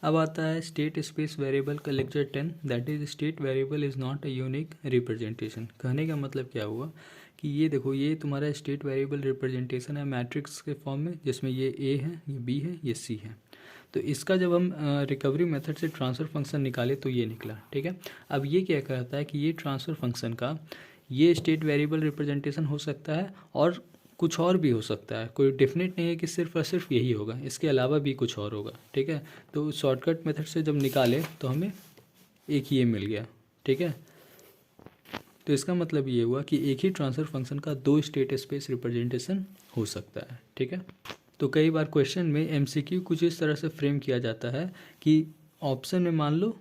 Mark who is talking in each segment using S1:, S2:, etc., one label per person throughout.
S1: अब आता है स्टेट स्पेस वेरिएबल का lecture 10, that is state variable is not a unique representation. कहने का मतलब क्या हुआ कि ये देखो, ये तुम्हारा स्टेट वेरिएबल रिप्रेजेंटेशन है मैट्रिक्स के फॉर्म में, जिसमें ये ए है, ये बी है, ये सी है। तो इसका जब हम रिकवरी मेथड से ट्रांसफ़र फंक्शन निकाले तो ये निकला, ठीक है। अब ये क्या कहता है कि ये ट्रांसफ़र फंक्शन का ये स्टेट वेरिएबल रिप्रेजेंटेशन हो सकता है और कुछ और भी हो सकता है, कोई डेफिनेट नहीं है कि सिर्फ और सिर्फ यही होगा, इसके अलावा भी कुछ और होगा, ठीक है। तो शॉर्टकट मेथड से जब निकाले तो हमें एक ये मिल गया, ठीक है। तो इसका मतलब ये हुआ कि एक ही ट्रांसफर फंक्शन का दो स्टेट स्पेस रिप्रेजेंटेशन हो सकता है, ठीक है। तो कई बार क्वेश्चन में एमसीक्यू कुछ इस तरह से फ्रेम किया जाता है कि ऑप्शन में मान लो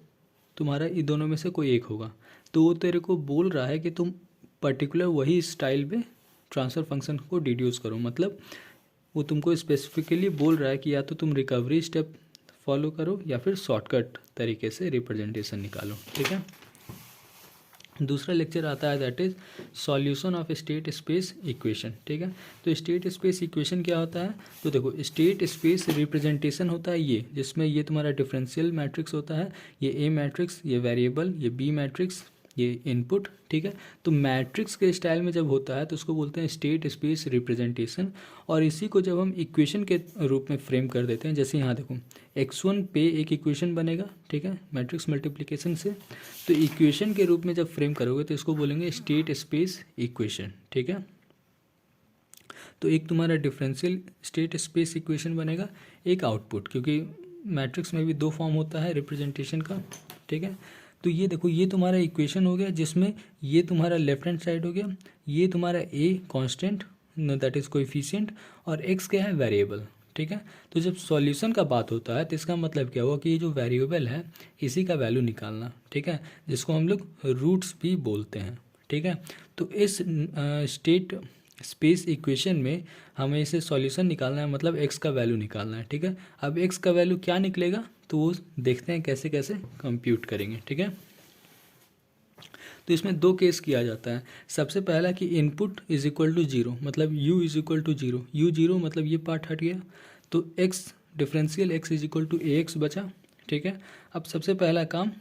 S1: तुम्हारा इन दोनों में से कोई एक होगा, तो वो तेरे को बोल रहा है कि तुम पर्टिकुलर वही स्टाइल में ट्रांसफ़र फंक्शन को डिड्यूस करो। मतलब वो तुमको स्पेसिफिकली बोल रहा है कि या तो तुम रिकवरी स्टेप फॉलो करो या फिर शॉर्टकट तरीके से रिप्रेजेंटेशन निकालो, ठीक है। दूसरा लेक्चर आता है that is solution of state space equation, ठीक है। तो स्टेट स्पेस इक्वेशन क्या होता है, तो देखो स्टेट स्पेस रिप्रेजेंटेशन होता है ये, जिसमें ये तुम्हारा डिफरेंशियल मैट्रिक्स होता है, ये ए मैट्रिक्स, ये वेरिएबल, ये बी मैट्रिक्स, ये इनपुट, ठीक है। तो मैट्रिक्स के स्टाइल में जब होता है तो उसको बोलते हैं स्टेट स्पेस रिप्रेजेंटेशन। और इसी को जब हम इक्वेशन के रूप में फ्रेम कर देते हैं, जैसे यहाँ देखो x1 पे एक इक्वेशन बनेगा, ठीक है, मैट्रिक्स मल्टीप्लिकेशन से। तो इक्वेशन के रूप में जब फ्रेम करोगे तो इसको बोलेंगे स्टेट स्पेस इक्वेशन, ठीक है। तो एक तुम्हारा डिफरेंशियल स्टेट स्पेस इक्वेशन बनेगा, एक आउटपुट, क्योंकि मैट्रिक्स में भी दो फॉर्म होता है रिप्रेजेंटेशन का, ठीक है। तो ये देखो, ये तुम्हारा इक्वेशन हो गया जिसमें ये तुम्हारा लेफ्ट हैंड साइड हो गया, ये तुम्हारा a constant that is coefficient, और एक्स क्या है, वेरिएबल, ठीक है। तो जब सॉल्यूशन का बात होता है तो इसका मतलब क्या हुआ कि ये जो वेरिएबल है इसी का वैल्यू निकालना, ठीक है, जिसको हम लोग रूट्स भी बोलते हैं, ठीक है। तो इस स्टेट स्पेस इक्वेशन में हमें इसे सॉल्यूशन निकालना है, मतलब एक्स का वैल्यू निकालना है, ठीक है। अब एक्स का वैल्यू क्या निकलेगा तो वो देखते हैं कैसे कैसे कंप्यूट करेंगे, ठीक है। तो इसमें दो केस किया जाता है। सबसे पहला कि input is equal to zero, मतलब U is equal to zero, U zero मतलब ये पार्ट हट गया, तो X differential X is equal to A X बचा, ठीक है। अब सबसे पहला काम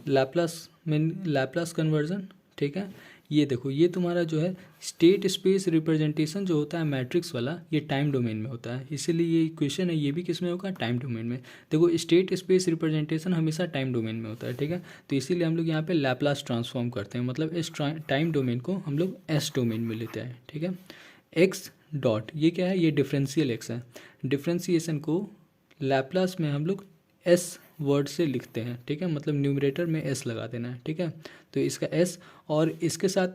S1: लैप्लास कन्वर्जन, ठीक है। ये देखो, ये तुम्हारा जो है स्टेट स्पेस रिप्रेजेंटेशन जो होता है मैट्रिक्स वाला, ये टाइम डोमेन में होता है, इसीलिए ये इक्वेशन है ये भी किस में होगा, टाइम डोमेन में। देखो स्टेट स्पेस रिप्रेजेंटेशन हमेशा टाइम डोमेन में होता है, ठीक है। तो इसीलिए हम लोग यहाँ पे लैप्लास ट्रांसफॉर्म करते हैं, मतलब इस टाइम डोमेन को हम लोग एस डोमेन में लेते हैं, ठीक है। एक्स डॉट ये क्या है, ये डिफरेंशियल एक्स है, डिफरेंशिएशन को लैप्लास में हम लोग एस वर्ड से लिखते हैं, ठीक है, मतलब न्यूमरेटर में एस लगा देना है, ठीक है। तो इसका एस और इसके साथ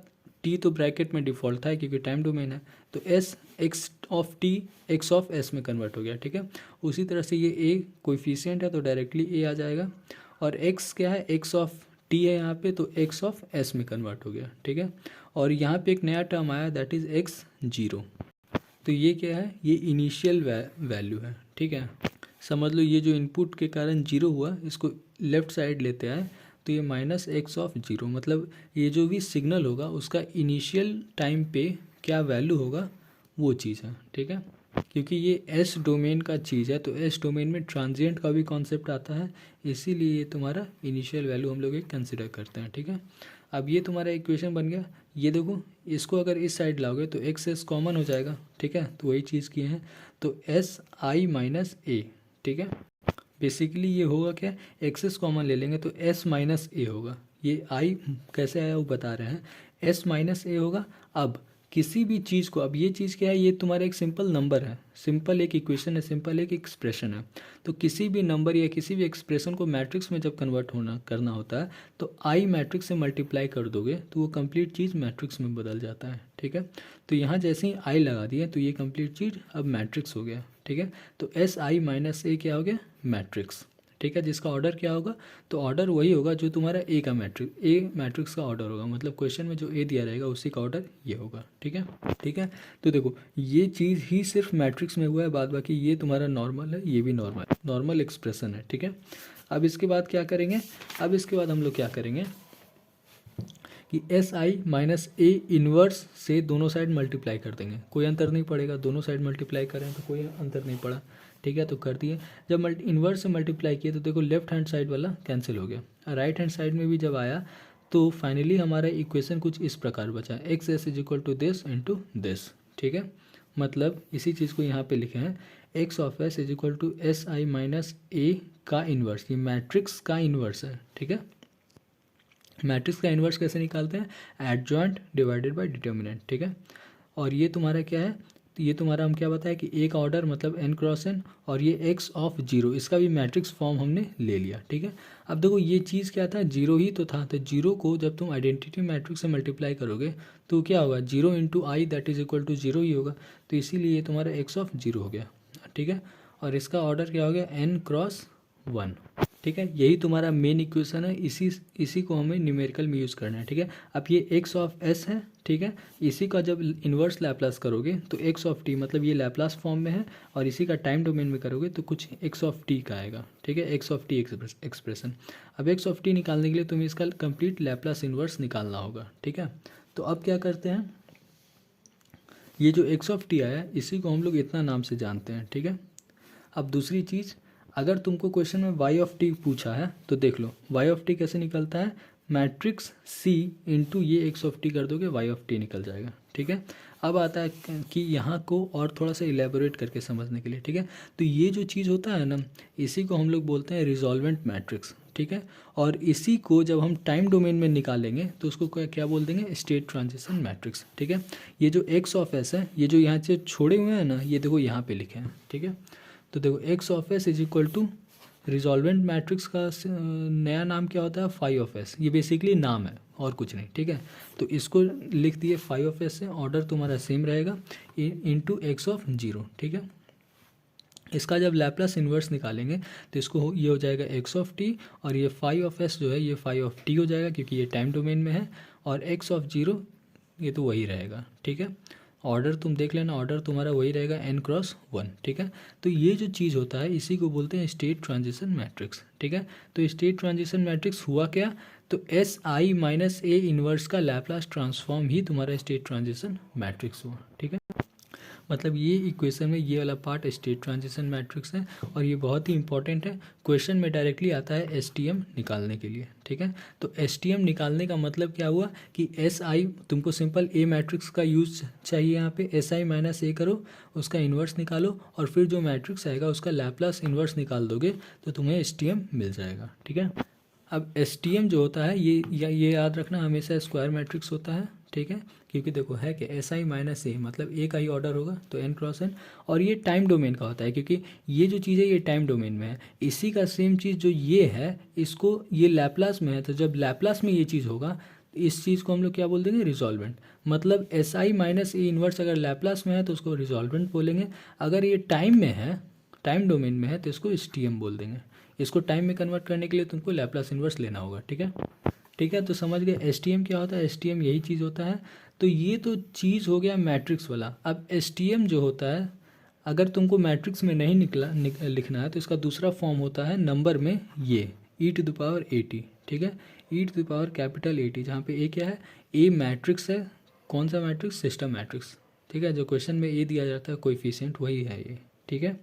S1: टी तो ब्रैकेट में डिफ़ॉल्ट था क्योंकि टाइम डोमेन है, तो S x of T x of S में कन्वर्ट हो गया, ठीक है। उसी तरह से ये ए कोएफिशिएंट है तो डायरेक्टली ए आ जाएगा, और एक्स क्या है, एक्स ऑफ टी है यहाँ पे, तो एक्स ऑफ एस में कन्वर्ट हो गया, ठीक है। और यहाँ पे एक नया टर्म आया दैट इज़ एक्स जीरो, तो ये क्या है, ये इनिशियल वैल्यू है, ठीक है। समझ लो ये जो इनपुट के कारण जीरो हुआ इसको लेफ़्ट साइड लेते हैं तो ये माइनस एक्स ऑफ जीरो, मतलब ये जो भी सिग्नल होगा उसका इनिशियल टाइम पे क्या वैल्यू होगा वो चीज़ है, ठीक है। क्योंकि ये एस डोमेन का चीज़ है तो एस डोमेन में ट्रांजिएंट का भी कॉन्सेप्ट आता है, इसीलिए ये तुम्हारा इनिशियल वैल्यू हम लोग एक कंसिडर करते हैं, ठीक है। अब ये तुम्हारा इक्वेशन बन गया, ये देखो इसको अगर इस साइड लाओगे तो एक्स एस कॉमन हो जाएगा, ठीक है, तो वही चीज़ किए हैं, तो एस आई माइनस ए, ठीक है। बेसिकली ये होगा क्या, एक्सेस कॉमन ले लेंगे तो एस माइनस ए होगा, ये आई कैसे आया वो बता रहे हैं, एस माइनस ए होगा। अब किसी भी चीज़ को, अब ये चीज़ क्या है, ये तुम्हारा एक सिंपल नंबर है, सिंपल एक इक्वेशन है, सिंपल एक एक्सप्रेशन है, तो किसी भी नंबर या किसी भी एक्सप्रेशन को मैट्रिक्स में जब कन्वर्ट करना होता है तो आई मैट्रिक्स से मल्टीप्लाई कर दोगे तो वो कंप्लीट चीज़ मैट्रिक्स में बदल जाता है, ठीक है। तो यहाँ जैसे ही आई लगा दिए तो ये कंप्लीट चीज़ अब मैट्रिक्स हो गया, ठीक है। तो एस आई माइनस ए क्या हो गया, मैट्रिक्स, ठीक है, जिसका ऑर्डर क्या होगा, तो ऑर्डर वही होगा जो तुम्हारा ए का मैट्रिक्स, ए मैट्रिक्स का ऑर्डर होगा, मतलब क्वेश्चन में जो ए दिया रहेगा उसी का ऑर्डर ये होगा, ठीक है, ठीक है। तो देखो ये चीज़ ही सिर्फ मैट्रिक्स में हुआ है, बाद बाकी ये तुम्हारा नॉर्मल है, ये भी नॉर्मल एक्सप्रेशन है, ठीक है। अब इसके बाद क्या करेंगे, अब इसके बाद हम लोग क्या करेंगे कि S I minus A inverse से दोनों साइड मल्टीप्लाई कर देंगे, कोई अंतर नहीं पड़ेगा, दोनों साइड मल्टीप्लाई करें तो कोई अंतर नहीं पड़ा, ठीक है, तो कर दिए। जब इन्वर्स से मल्टीप्लाई किए तो देखो लेफ्ट हैंड साइड वाला कैंसिल हो गया, राइट हैंड साइड में भी जब आया तो फाइनली हमारा इक्वेशन कुछ इस प्रकार बचा, X S is equal to this into this. ठीक है, मतलब इसी चीज़ को यहाँ पे लिखे हैं, X of S is equal to S I minus A का इन्वर्स, ये मैट्रिक्स का इन्वर्स है। ठीक है, मैट्रिक्स का इन्वर्स कैसे निकालते हैं, एडजॉइंट डिवाइडेड बाय डिटर्मिनेंट। ठीक है, और ये तुम्हारा क्या है, तो ये तुम्हारा हम क्या बताया कि एक ऑर्डर मतलब n क्रॉस n, और ये x ऑफ जीरो, इसका भी मैट्रिक्स फॉर्म हमने ले लिया। ठीक है, अब देखो ये चीज़ क्या था, जीरो ही तो था, तो जीरो को जब तुम आइडेंटिटी मैट्रिक्स से मल्टीप्लाई करोगे तो क्या होगा, zero into I that is equal to zero ही होगा, तो इसीलिए ये तुम्हारा x ऑफ जीरो हो गया। ठीक है, और इसका ऑर्डर क्या हो गया, n क्रॉस वन। ठीक है, यही तुम्हारा मेन इक्वेशन है, इसी को हमें न्यूमेरिकल में यूज़ करना है। ठीक है, अब ये x ऑफ s है। ठीक है, इसी का जब इन्वर्स लैप्लास करोगे तो x ऑफ t, मतलब ये लैप्लास फॉर्म में है, और इसी का टाइम डोमेन में करोगे तो कुछ x ऑफ t का आएगा। ठीक है, x ऑफ t एक्सप्रेशन। अब x ऑफ t निकालने के लिए तुम्हें इसका कंप्लीट लैप्लास इन्वर्स निकालना होगा। ठीक है, तो अब क्या करते हैं, ये जो x ऑफ t आया इसी को हम लोग इतना नाम से जानते हैं। ठीक है, अब दूसरी चीज़, अगर तुमको क्वेश्चन में y ऑफ t पूछा है तो देख लो y ऑफ t कैसे निकलता है, मैट्रिक्स c इंटू ये x ऑफ t कर दोगे y ऑफ t निकल जाएगा। ठीक है, अब आता है कि यहाँ को और थोड़ा सा इलेबोरेट करके समझने के लिए। ठीक है, तो ये जो चीज़ होता है ना, इसी को हम लोग बोलते हैं रिजॉल्वेंट मैट्रिक्स। ठीक है, और इसी को जब हम टाइम डोमेन में निकालेंगे तो उसको क्या बोल देंगे, स्टेट ट्रांजिशन मैट्रिक्स। ठीक है, ये जो x ऑफ s है, ये जो यहाँ से छोड़े हुए हैं ना, ये देखो यहाँ पे लिखे हैं। ठीक है, तो देखो x of s is equal to resolvent matrix का नया नाम क्या होता है, फाई ऑफ s, ये बेसिकली नाम है और कुछ नहीं। ठीक है, तो इसको लिख दिए फाई ऑफ s से, ऑर्डर तुम्हारा सेम रहेगा इंटू एक्स ऑफ जीरो। ठीक है, इसका जब लैप्लास इन्वर्स निकालेंगे तो इसको ये हो जाएगा x ऑफ t, और ये फाई ऑफ s जो है ये फाई ऑफ t हो जाएगा क्योंकि ये टाइम डोमेन में है, और x ऑफ जीरो ये तो वही रहेगा। ठीक है, ऑर्डर तुम देख लेना, ऑर्डर तुम्हारा वही रहेगा n क्रॉस वन। ठीक है, तो ये जो चीज़ होता है इसी को बोलते हैं स्टेट ट्रांजिशन मैट्रिक्स। ठीक है, तो स्टेट ट्रांजिशन मैट्रिक्स हुआ क्या, तो S I minus A inverse का लैप्लास ट्रांसफॉर्म ही तुम्हारा स्टेट ट्रांजिशन मैट्रिक्स हुआ। ठीक है, मतलब ये इक्वेशन में ये वाला पार्ट स्टेट ट्रांजिशन मैट्रिक्स है, और ये बहुत ही इंपॉर्टेंट है, क्वेश्चन में डायरेक्टली आता है STM निकालने के लिए। ठीक है, तो STM निकालने का मतलब क्या हुआ कि SI, तुमको सिंपल A मैट्रिक्स का यूज चाहिए, यहाँ पे SI माइनस ए करो, उसका इन्वर्स निकालो, और फिर जो मैट्रिक्स आएगा उसका लैप्लास इन्वर्स निकाल दोगे तो तुम्हें STM मिल जाएगा। ठीक है, अब STM जो होता है ये याद रखना, हमेशा स्क्वायर मैट्रिक्स होता है। ठीक है, क्योंकि देखो है कि एस आई माइनस ए, मतलब ए का ही ऑर्डर होगा तो n क्रॉस n, और ये टाइम डोमेन का होता है क्योंकि ये जो चीज़ है ये टाइम डोमेन में है। इसी का सेम चीज़ जो ये है, इसको ये लैप्लास में है, तो जब लैप्लास में ये चीज़ होगा इस चीज़ को हम लोग क्या बोल देंगे, रिजॉल्वेंट। मतलब S I minus A inverse अगर लैप्लास में है तो उसको रिजॉल्वेंट बोलेंगे, अगर ये टाइम में है, टाइम डोमेन में है, तो इसको STM बोल देंगे। इसको टाइम में कन्वर्ट करने के लिए तुमको लैप्लास इन्वर्स लेना होगा। ठीक है, ठीक है, तो समझ गए STM क्या होता है, STM यही चीज़ होता है। तो ये तो चीज़ हो गया मैट्रिक्स वाला। अब STM जो होता है, अगर तुमको मैट्रिक्स में नहीं लिखना है तो इसका दूसरा फॉर्म होता है नंबर में, ये e⁻80। ठीक है, e⁻80, जहाँ पे ए क्या है, ए मैट्रिक्स है, कौन सा मैट्रिक्स, सिस्टम मैट्रिक्स। ठीक है, जो क्वेश्चन में ए दिया जाता है कोएफिशिएंट वही है ये। ठीक है,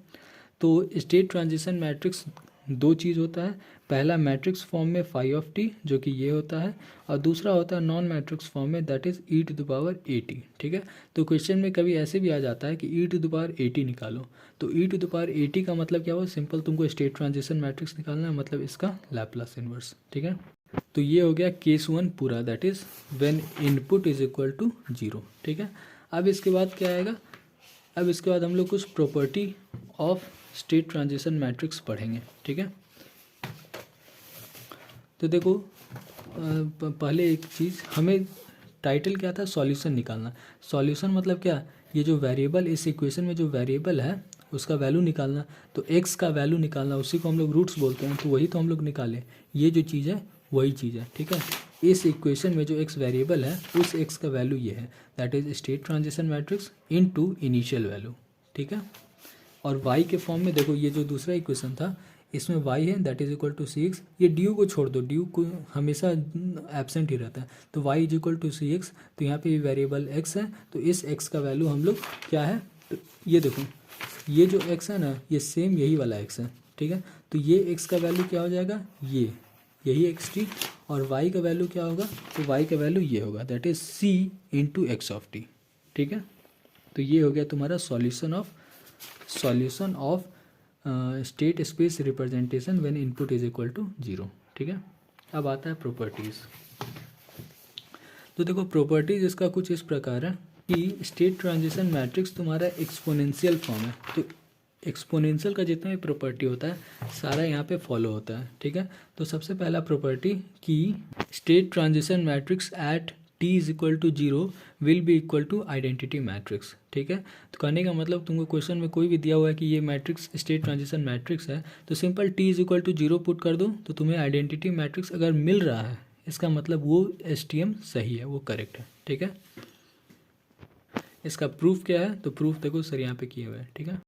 S1: तो स्टेट ट्रांजिशन मैट्रिक्स दो चीज़ होता है, पहला मैट्रिक्स फॉर्म में फाई ऑफ टी जो कि ये होता है, और दूसरा होता है नॉन मैट्रिक्स फॉर्म में दैट इज़ e⁻80। ठीक है, तो क्वेश्चन में कभी ऐसे भी आ जाता है कि e⁻80 निकालो, तो e⁻80 का मतलब क्या हुआ, सिंपल तुमको स्टेट ट्रांजिशन मैट्रिक्स निकालना है, मतलब इसका लैप्लास इन्वर्स। ठीक है, तो ये हो गया केस 1 पूरा, that is when input is equal to 0। ठीक है, अब इसके बाद क्या आएगा, अब इसके बाद हम लोग कुछ property of state transition matrix पढ़ेंगे। ठीक है, तो देखो पहले एक चीज़, हमें टाइटल क्या था, सॉल्यूशन निकालना। सॉल्यूशन मतलब क्या, ये जो वेरिएबल, इस इक्वेशन में जो वेरिएबल है उसका वैल्यू निकालना, तो x का वैल्यू निकालना, उसी को हम लोग रूट्स बोलते हैं, तो वही तो हम लोग निकाले, ये जो चीज़ है वही चीज़ है। ठीक है, इस इक्वेशन में जो x वेरिएबल है उस x का वैल्यू ये है, that is state transition matrix into initial value. ठीक है, और y के फॉर्म में देखो, ये जो दूसरा इक्वेशन था इसमें y है that is equal to C X, ये ड्यू को छोड़ दो, ड्यू को हमेशा एब्सेंट ही रहता है, तो y is equal to C X, तो यहाँ पे वेरिएबल x है, तो इस x का वैल्यू हम लोग क्या है, तो ये देखो ये जो x है ना, ये सेम यही वाला x है, ठीक है। तो ये x का वैल्यू क्या हो जाएगा, ये यही एक्स टी, और y का वैल्यू क्या होगा, तो y का वैल्यू ये होगा, that is c into X of टी, ठीक है। तो ये हो गया तुम्हारा solution of state space representation when input is equal to 0, ठीक है। अब आता है प्रॉपर्टीज़। तो देखो प्रॉपर्टीज़ इसका कुछ इस प्रकार है कि स्टेट ट्रांजिशन मैट्रिक्स तुम्हारा एक्सपोनेंशियल फॉर्म है, तो एक्सपोनेंशियल का जितना भी प्रॉपर्टी होता है सारा यहाँ पे फॉलो होता है, ठीक है। तो सबसे पहला प्रॉपर्टी कि state transition matrix at t is equal to 0 will be equal to identity matrix, ठीक है। तो कहने का मतलब तुमको क्वेश्चन में कोई भी दिया हुआ है कि ये मैट्रिक्स स्टेट ट्रांजिशन मैट्रिक्स है, तो simple t is equal to 0 put कर दो, तो तुम्हें आइडेंटिटी मैट्रिक्स अगर मिल रहा है इसका मतलब वो STM सही है, वो करेक्ट है, ठीक है। इसका प्रूफ क्या है, तो प्रूफ देखो सर यहाँ पे किए हुए है, ठीक है।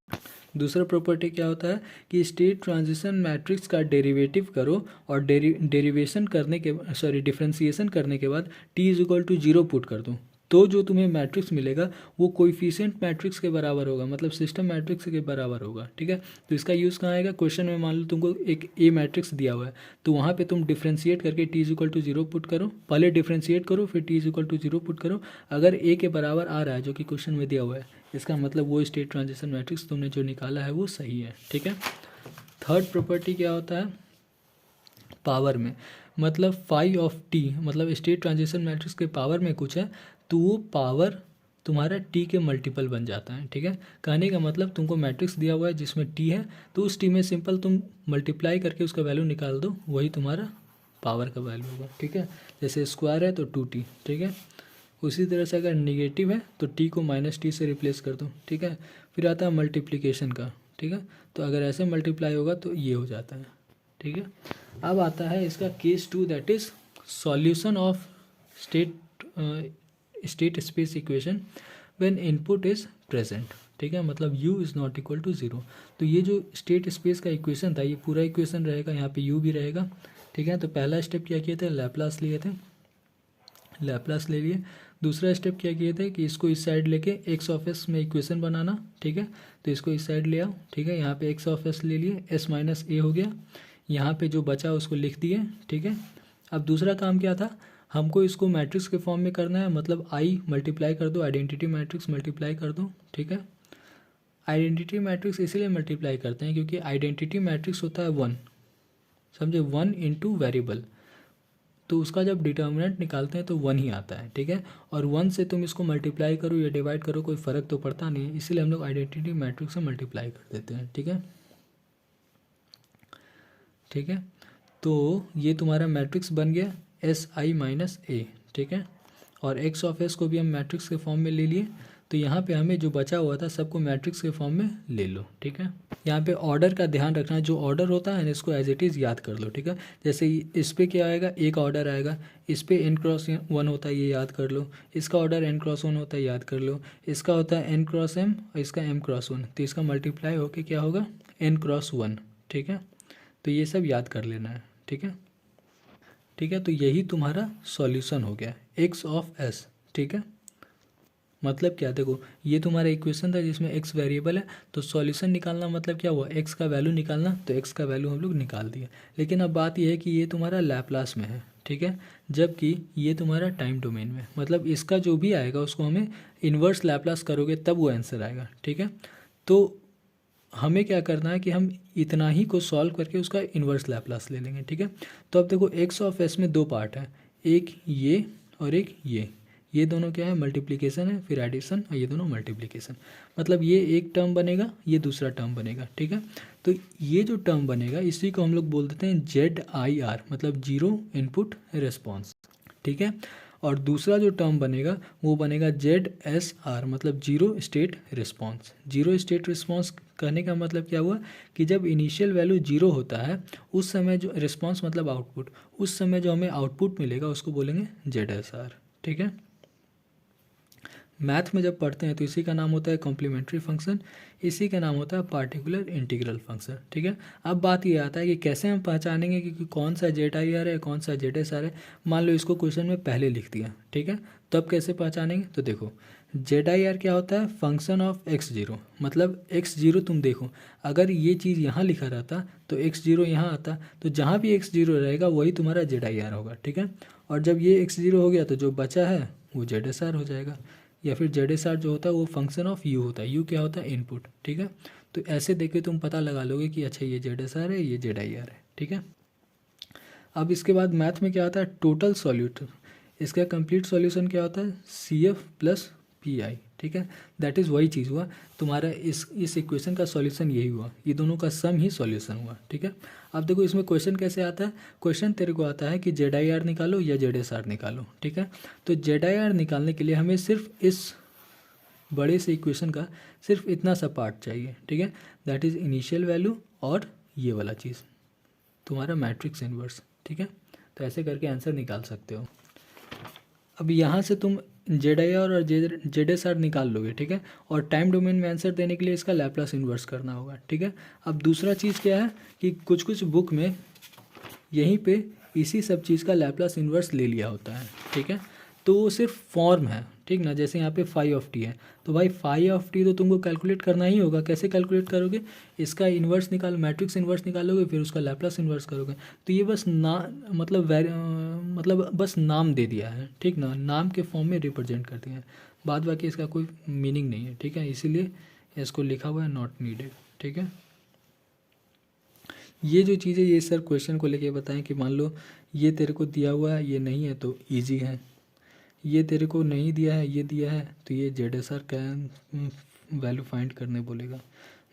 S1: दूसरा प्रॉपर्टी क्या होता है कि स्टेट ट्रांजिशन मैट्रिक्स का डेरिवेटिव करो और डेरिवेशन करने के डिफरेंशिएशन करने के बाद t is equal to 0 put कर दो, तो जो तुम्हें मैट्रिक्स मिलेगा वो कोएफिशिएंट मैट्रिक्स के बराबर होगा, मतलब सिस्टम मैट्रिक्स के बराबर होगा, ठीक है। तो इसका यूज़ कहाँ आएगा, क्वेश्चन में मान लो तुमको एक ए मैट्रिक्स दिया हुआ है, तो वहाँ पे तुम डिफ्रेंशिएट करके t is equal to 0 put करो, पहले डिफ्रेंशिएट करो फिर t is equal to 0 put करो, अगर ए के बराबर आ रहा है जो कि क्वेश्चन में दिया हुआ है, इसका मतलब वो स्टेट ट्रांजिशन मैट्रिक्स तुमने जो निकाला है वो सही है, ठीक है। थर्ड प्रॉपर्टी क्या होता है, पावर में, मतलब फाई ऑफ टी, मतलब स्टेट ट्रांजिशन मैट्रिक्स के पावर में कुछ है तो वो पावर तुम्हारा टी के मल्टीपल बन जाता है, ठीक है। कहने का मतलब तुमको मैट्रिक्स दिया हुआ है जिसमें टी है, तो उस टी में सिंपल तुम मल्टीप्लाई करके उसका वैल्यू निकाल दो, वही तुम्हारा पावर का वैल्यू होगा, ठीक है। जैसे स्क्वायर है तो 2t, ठीक है। उसी तरह से अगर निगेटिव है तो t को -t से रिप्लेस कर दो, ठीक है। फिर आता है मल्टीप्लिकेशन का, ठीक है। तो अगर ऐसे मल्टीप्लाई होगा तो ये हो जाता है, ठीक है। अब आता है इसका case 2, that is solution of state space equation when input is present, ठीक है। मतलब u is not equal to 0। तो ये जो स्टेट स्पेस का इक्वेशन था ये पूरा इक्वेशन रहेगा, यहाँ पे u भी रहेगा, ठीक है। तो पहला स्टेप क्या किए थे, लैप्लास लिए थे, लैप्लास ले लिए। दूसरा स्टेप क्या किए थे कि इसको इस साइड लेके x ऑफ s में इक्वेशन बनाना, ठीक है। तो इसको इस साइड ले आओ, ठीक है। यहाँ पे x ऑफ s ले लिए, s माइनस a हो गया, यहाँ पे जो बचा उसको लिख दिए, ठीक है। अब दूसरा काम क्या था, हमको इसको मैट्रिक्स के फॉर्म में करना है, मतलब i मल्टीप्लाई कर दो, आइडेंटिटी मैट्रिक्स मल्टीप्लाई कर दो, ठीक है। आइडेंटिटी मैट्रिक्स इसीलिए मल्टीप्लाई करते हैं क्योंकि आइडेंटिटी मैट्रिक्स होता है 1, समझे, 1 इंटू वेरिएबल, तो उसका जब डिटर्मिनेंट निकालते हैं तो 1 ही आता है, ठीक है। और 1 से तुम इसको मल्टीप्लाई करो या डिवाइड करो कोई फ़र्क तो पड़ता नहीं है, इसीलिए हम लोग आइडेंटिटी मैट्रिक्स से मल्टीप्लाई कर देते हैं, ठीक है, ठीक है। तो ये तुम्हारा मैट्रिक्स बन गया SI माइनस ए, ठीक है। और x ऑफ s को भी हम मैट्रिक्स के फॉर्म में ले लिए, तो यहाँ पे हमें जो बचा हुआ था सबको मैट्रिक्स के फॉर्म में ले लो, ठीक है। यहाँ पे ऑर्डर का ध्यान रखना, जो ऑर्डर होता है ना इसको एज इट इज़ याद कर लो, ठीक है। जैसे इस पे क्या आएगा, एक ऑर्डर आएगा, इस पे n×1 होता है, ये याद कर लो, इसका ऑर्डर n×1 होता है, याद कर लो, इसका होता है n×m और इसका m×1, तो इसका मल्टीप्लाई होके क्या होगा n×1, ठीक है। तो ये सब याद कर लेना है, ठीक है, ठीक है। तो यही तुम्हारा सॉल्यूशन हो गया x ऑफ s, ठीक है। मतलब क्या, देखो ये तुम्हारा इक्वेशन था जिसमें x वेरिएबल है, तो सॉल्यूशन निकालना मतलब क्या हुआ, x का वैल्यू निकालना, तो x का वैल्यू हम लोग निकाल दिया। लेकिन अब बात यह है कि ये तुम्हारा लैप्लास में है, ठीक है, जबकि ये तुम्हारा टाइम डोमेन में, मतलब इसका जो भी आएगा उसको हमें इन्वर्स लैप्लास करोगे तब वो आंसर आएगा, ठीक है। तो हमें क्या करना है कि हम इतना ही को सॉल्व करके उसका इन्वर्स लैप्लास ले लेंगे, ठीक है। तो अब देखो x ऑफ s में 2 पार्ट है, एक ये और एक ये दोनों क्या है, मल्टीप्लिकेशन है, फिर एडिशन, और ये दोनों मल्टीप्लिकेशन, मतलब ये एक टर्म बनेगा, ये दूसरा टर्म बनेगा, ठीक है। तो ये जो टर्म बनेगा इसी को हम लोग बोल देते हैं ZIR, मतलब जीरो इनपुट रिस्पॉन्स, ठीक है। और दूसरा जो टर्म बनेगा वो बनेगा ZSR, मतलब zero state response. Zero state response कहने का मतलब क्या हुआ कि जब इनिशियल वैल्यू जीरो होता है उस समय जो रिस्पॉन्स मतलब आउटपुट, उस समय जो हमें आउटपुट मिलेगा उसको बोलेंगे ZSR, ठीक है। मैथ में जब पढ़ते हैं तो इसी का नाम होता है कॉम्प्लीमेंट्री फंक्शन, इसी का नाम होता है पार्टिकुलर इंटीग्रल फंक्शन, ठीक है। अब बात ये आता है कि कैसे हम पहचानेंगे कि कौन सा ZIR है कौन सा ZSR है। मान लो इसको क्वेश्चन में पहले लिख दिया, ठीक है, तब कैसे पहचानेंगे, तो देखो जेड आई आर क्या होता है, फंक्शन ऑफ एक्स जीरो। मतलब एक्स जीरो तुम देखो, अगर ये चीज़ यहाँ लिखा रहता तो एक्स जीरो यहाँ आता, तो जहाँ भी एक्स जीरो रहेगा वही तुम्हारा जेड आई आर होगा, ठीक है। और जब ये एक्स जीरो हो गया तो जो बचा है वो जेड एस आर हो जाएगा, या फिर जेड एस आर जो होता है वो फंक्शन ऑफ यू होता है। यू क्या होता है, इनपुट, ठीक है। तो ऐसे देख के तुम पता लगा लोगे कि अच्छा ये जेड एस आर है, ये जेड आई आर है, ठीक है। अब इसके बाद मैथ में क्या होता है, टोटल सॉल्यूशन। इसका कंप्लीट सॉल्यूशन क्या होता है, C F plus P I, ठीक है। दैट इज़ वही चीज़ हुआ तुम्हारा, इस इक्वेशन का सॉल्यूशन यही हुआ, ये दोनों का सम ही सॉल्यूशन हुआ, ठीक है। अब देखो इसमें क्वेश्चन कैसे आता है, क्वेश्चन तेरे को आता है कि जेड आई आर निकालो या जेड एस आर निकालो, ठीक है। तो जेड आई आर निकालने के लिए हमें सिर्फ इस बड़े से इक्वेशन का सिर्फ इतना सा पार्ट चाहिए, ठीक है। दैट इज़ इनिशियल वैल्यू और ये वाला चीज़ तुम्हारा मैट्रिक्स इन्वर्स, ठीक है। तो ऐसे करके आंसर निकाल सकते हो। अब यहाँ से तुम जेड आई आर और जेड एस आर निकाल लोगे, ठीक है। और टाइम डोमेन में आंसर देने के लिए इसका लैप्लास इन्वर्स करना होगा, ठीक है। अब दूसरा चीज़ क्या है कि कुछ कुछ बुक में यहीं पे इसी सब चीज़ का लैप्लास इन्वर्स ले लिया होता है, ठीक है। तो वो सिर्फ फॉर्म है, ठीक ना। जैसे यहाँ पे फाइव ऑफ टी है, तो भाई फाइव ऑफ टी तो तुमको कैलकुलेट करना ही होगा। कैसे कैलकुलेट करोगे, इसका इन्वर्स निकाल, मैट्रिक्स इन्वर्स निकालोगे, फिर उसका लैप्लास इन्वर्स करोगे। तो ये बस मतलब बस नाम दे दिया है, ठीक ना, नाम के फॉर्म में रिप्रेजेंट कर दिया है, बाद बाकी इसका कोई मीनिंग नहीं है, ठीक है। इसीलिए इसको लिखा हुआ है नॉट नीडेड, ठीक है। ये जो चीज़ें ये सर क्वेश्चन को लेके बताएं कि मान लो ये तेरे को दिया हुआ है, ये नहीं है तो इजी है, ये तेरे को नहीं दिया है, ये दिया है, तो ये जेड एस आर का वैल्यू फाइंड करने बोलेगा।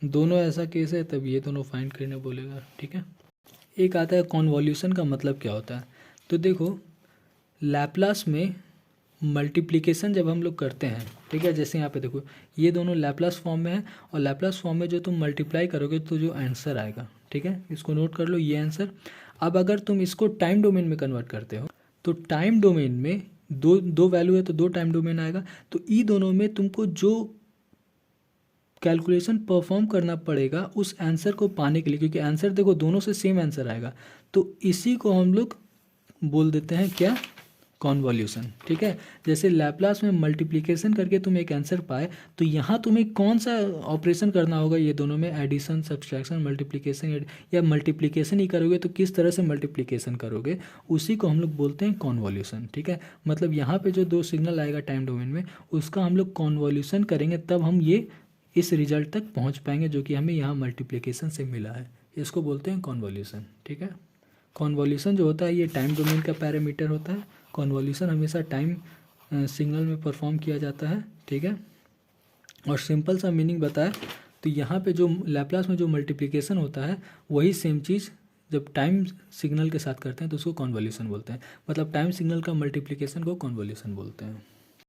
S1: दोनों ऐसा केस है तब ये दोनों फाइंड करने बोलेगा, ठीक है। एक आता है कॉन्वॉल्यूशन का मतलब क्या होता है। तो देखो लैप्लास में मल्टीप्लिकेशन जब हम लोग करते हैं, ठीक है, जैसे यहाँ पे देखो ये दोनों लैप्लास फॉर्म में है, और लैप्लास फॉर्म में जो तुम मल्टीप्लाई करोगे तो जो आंसर आएगा, ठीक है, इसको नोट कर लो ये आंसर। अब अगर तुम इसको टाइम डोमेन में कन्वर्ट करते हो तो टाइम डोमेन में दो वैल्यू है तो दो टाइम डोमेन आएगा, तो ई दोनों में तुमको जो कैलकुलेशन परफॉर्म करना पड़ेगा उस आंसर को पाने के लिए, क्योंकि आंसर देखो दोनों से सेम आंसर आएगा, तो इसी को हम लोग बोल देते हैं क्या, कॉन्वॉल्यूशन, ठीक है। जैसे लैप्लास में मल्टीप्लिकेशन करके तुम एक आंसर पाए, तो यहाँ तुम्हें कौन सा ऑपरेशन करना होगा, ये दोनों में एडिशन, सब्सट्रैक्शन, मल्टीप्लिकेशन, या मल्टीप्लिकेशन ही करोगे तो किस तरह से मल्टीप्लिकेशन करोगे, उसी को हम लोग बोलते हैं कॉन्वॉल्यूशन, ठीक है। मतलब यहाँ पे जो दो सिग्नल आएगा टाइम डोमेन में, उसका हम लोग कॉन्वॉल्यूशन करेंगे, तब हम ये इस रिजल्ट तक पहुँच पाएंगे जो कि हमें यहाँ मल्टीप्लिकेशन से मिला है। इसको बोलते हैं कॉन्वॉल्यूशन, ठीक है। कॉन्वॉल्यूशन जो होता है ये टाइम डोमेन का पैरामीटर होता है। कॉन्वॉल्यूशन हमेशा टाइम सिग्नल में परफॉर्म किया जाता है, ठीक है। और सिंपल सा मीनिंग बताए तो यहाँ पे जो लैप्लास में जो मल्टीप्लिकेशन होता है वही सेम चीज़ जब टाइम सिग्नल के साथ करते हैं तो उसको कॉन्वॉल्यूशन बोलते हैं। मतलब टाइम सिग्नल का मल्टीप्लिकेशन को कॉन्वॉल्यूशन बोलते हैं।